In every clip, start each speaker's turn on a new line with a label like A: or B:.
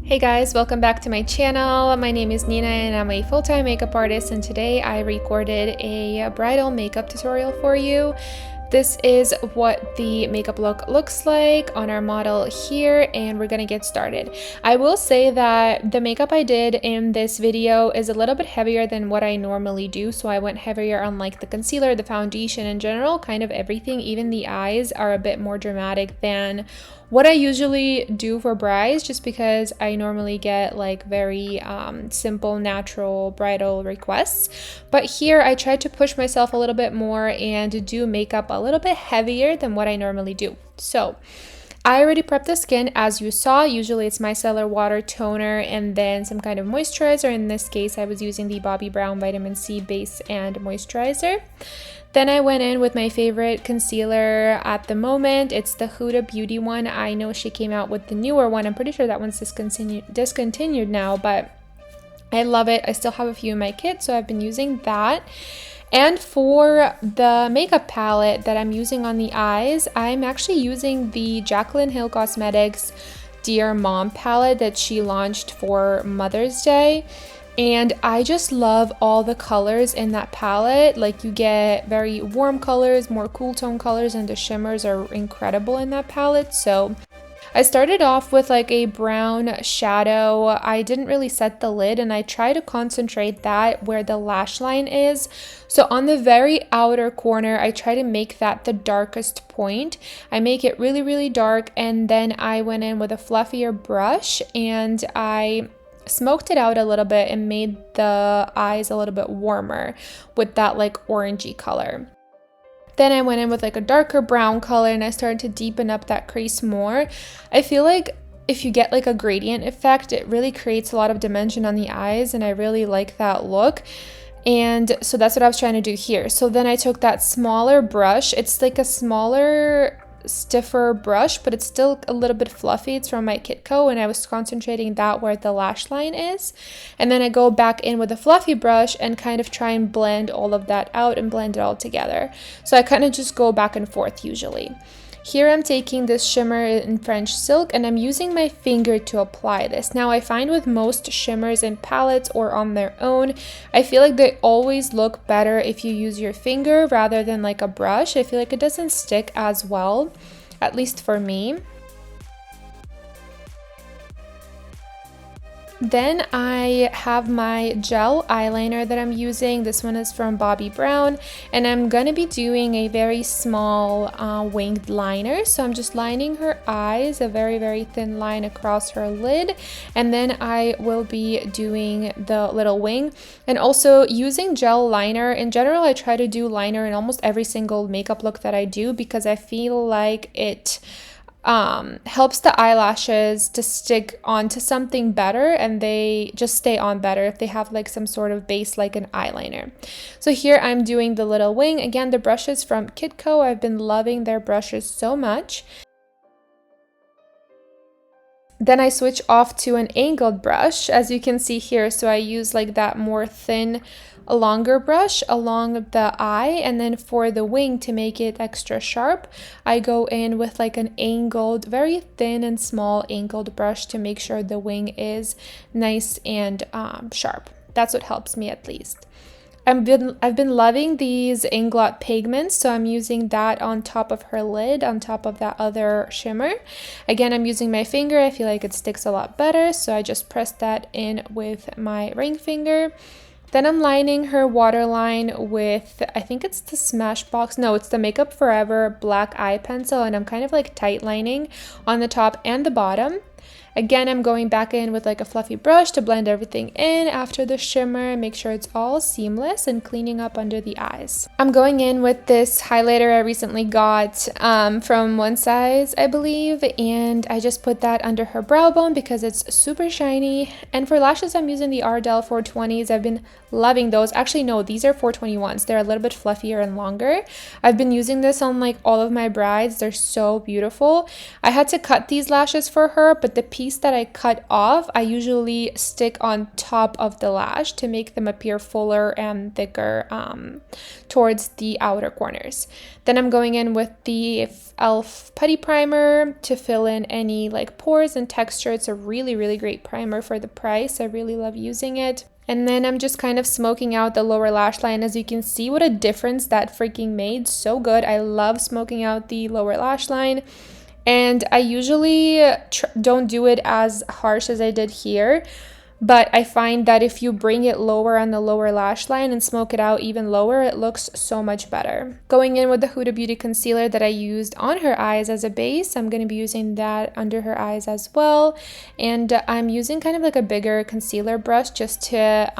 A: Hey guys, welcome back to my channel. My name is Nina and I'm a full-time makeup artist, and today I recorded a bridal makeup tutorial for you. This is what the makeup look looks like on our model here, and we're gonna get started. I will say that the makeup I did in this video is a little bit heavier than what I normally do, so I went heavier on like the concealer, the foundation in general, kind of everything. Even the eyes are a bit more dramatic than what I usually do for brides, just because I normally get like very simple, natural bridal requests. But here I tried to push myself a little bit more and do makeup a little bit heavier than what I normally do. So I already prepped the skin, as you saw. Usually it's micellar water, toner, and then some kind of moisturizer. In this case, I was using the Bobbi Brown Vitamin C Base and Moisturizer. Then I went in with my favorite concealer at the moment. It's the Huda Beauty one. I know she came out with the newer one. I'm pretty sure that one's discontinued now, but I love it. I still have a few in my kit, so I've been using that. And for the makeup palette that I'm using on the eyes, I'm actually using the Jaclyn Hill Cosmetics Dear Mom palette that she launched for Mother's Day. And I just love all the colors in that palette. Like, you get very warm colors, more cool tone colors, and the shimmers are incredible in that palette. So I started off with like a brown shadow. I didn't really set the lid, and I try to concentrate that where the lash line is. So on the very outer corner, I try to make that the darkest point. I make it really, really dark, and then I went in with a fluffier brush and I smoked it out a little bit and made the eyes a little bit warmer with that like orangey color. Then I went in with like a darker brown color and I started to deepen up that crease more. I feel like if you get like a gradient effect, it really creates a lot of dimension on the eyes, and I really like that look. And so that's what I was trying to do here. So then I took that smaller brush. It's like a smaller, stiffer brush, but it's still a little bit fluffy. It's from my Kitco, and I was concentrating that where the lash line is. And then I go back in with a fluffy brush and kind of try and blend all of that out and blend it all together. So I kind of just go back and forth usually. Here I'm taking this shimmer in French Silk, and I'm using my finger to apply this. Now, I find with most shimmers in palettes or on their own, I feel like they always look better if you use your finger rather than like a brush. I feel like it doesn't stick as well, at least for me. Then I have my gel eyeliner that I'm using. This one is from Bobbi Brown, and I'm gonna be doing a very small winged liner. So I'm just lining her eyes, a very, very thin line across her lid, and then I will be doing the little wing. And also using gel liner, in general, I try to do liner in almost every single makeup look that I do, because I feel like it helps the eyelashes to stick onto something better, and they just stay on better if they have like some sort of base like an eyeliner. So here I'm doing the little wing. Again, the brushes from Kitco. I've been loving their brushes so much. Then I switch off to an angled brush, as you can see here. So I use like that more thin, a longer brush along the eye, and then for the wing, to make it extra sharp, I go in with like an angled, very thin and small angled brush to make sure the wing is nice and sharp. That's what helps me, at least. I've been loving these Inglot pigments, so I'm using that on top of her lid, on top of that other shimmer. Again, I'm using my finger. I feel like it sticks a lot better, so I just press that in with my ring finger. Then I'm lining her waterline with, I think it's the Smashbox, no, it's the Makeup Forever black eye pencil, and I'm kind of like tight lining on the top and the bottom. Again, I'm going back in with like a fluffy brush to blend everything in after the shimmer, make sure it's all seamless, and cleaning up under the eyes. I'm going in with this highlighter I recently got from One Size, I believe, and I just put that under her brow bone because it's super shiny. And for lashes, I'm using the Ardell 420s. I've been loving those. Actually, no, these are 421s. They're a little bit fluffier and longer. I've been using this on like all of my brides. They're so beautiful. I had to cut these lashes for her, but the piece piece that I cut off, I usually stick on top of the lash to make them appear fuller and thicker towards the outer corners. Then I'm going in with the e.l.f. putty primer to fill in any like pores and texture. It's a really, really great primer for the price. I really love using it. And then I'm just kind of smoking out the lower lash line. As you can see, what a difference that freaking made. So good. I love smoking out the lower lash line. And I usually don't do it as harsh as I did here. But I find that if you bring it lower on the lower lash line and smoke it out even lower, it looks so much better. Going in with the Huda Beauty concealer that I used on her eyes as a base, I'm going to be using that under her eyes as well. And I'm using kind of like a bigger concealer brush just to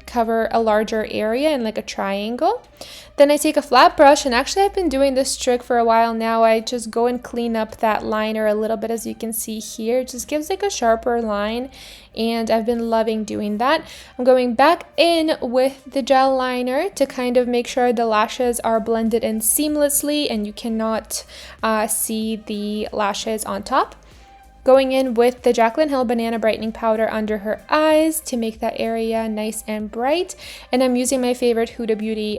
A: cover a larger area in like a triangle. Then I take a flat brush, and actually I've been doing this trick for a while now. I just go and clean up that liner a little bit, as you can see here. It just gives like a sharper line, and I've been loving doing that. I'm going back in with the gel liner to kind of make sure the lashes are blended in seamlessly and you cannot see the lashes on top. Going in with the Jaclyn Hill Banana Brightening Powder under her eyes to make that area nice and bright. And I'm using my favorite Huda Beauty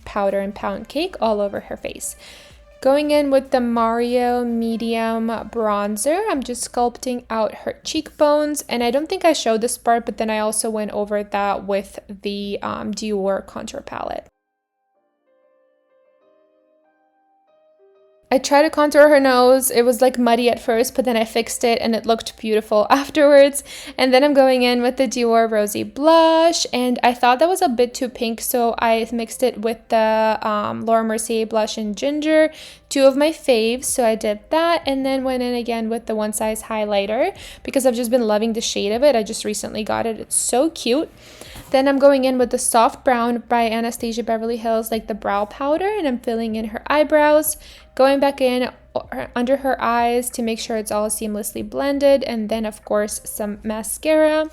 A: powder and pound cake all over her face. Going in with the Mario Medium Bronzer, I'm just sculpting out her cheekbones. And I don't think I showed this part, but then I also went over that with the Dior Contour Palette. I tried to contour her nose. It was like muddy at first, but then I fixed it and it looked beautiful afterwards. And then I'm going in with the Dior Rosy Blush, and I thought that was a bit too pink, so I mixed it with the Laura Mercier Blush in Ginger, two of my faves, so I did that, and then went in again with the One Size highlighter because I've just been loving the shade of it. I just recently got it. It's so cute. Then I'm going in with the Soft Brown by Anastasia Beverly Hills, like the brow powder, and I'm filling in her eyebrows, going back in under her eyes to make sure it's all seamlessly blended, and then of course some mascara.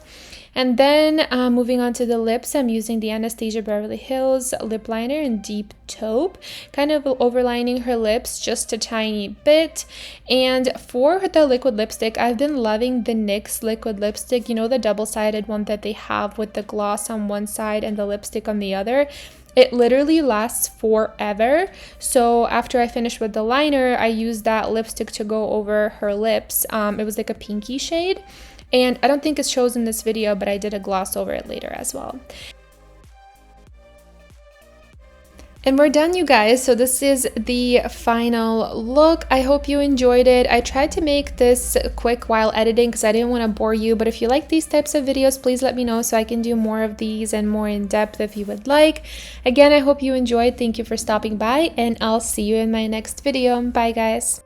A: And then moving on to the lips, I'm using the Anastasia Beverly Hills lip liner in Deep Taupe, kind of overlining her lips just a tiny bit. And for the liquid lipstick, I've been loving the NYX liquid lipstick, you know, the double-sided one that they have with the gloss on one side and the lipstick on the other. It literally lasts forever. So after I finished with the liner, I used that lipstick to go over her lips. It was like a pinky shade. And I don't think it shows in this video, but I did a gloss over it later as well. And we're done, you guys. So this is the final look. I hope you enjoyed it. I tried to make this quick while editing because I didn't want to bore you. But if you like these types of videos, please let me know so I can do more of these and more in depth if you would like. Again, I hope you enjoyed. Thank you for stopping by, and I'll see you in my next video. Bye, guys.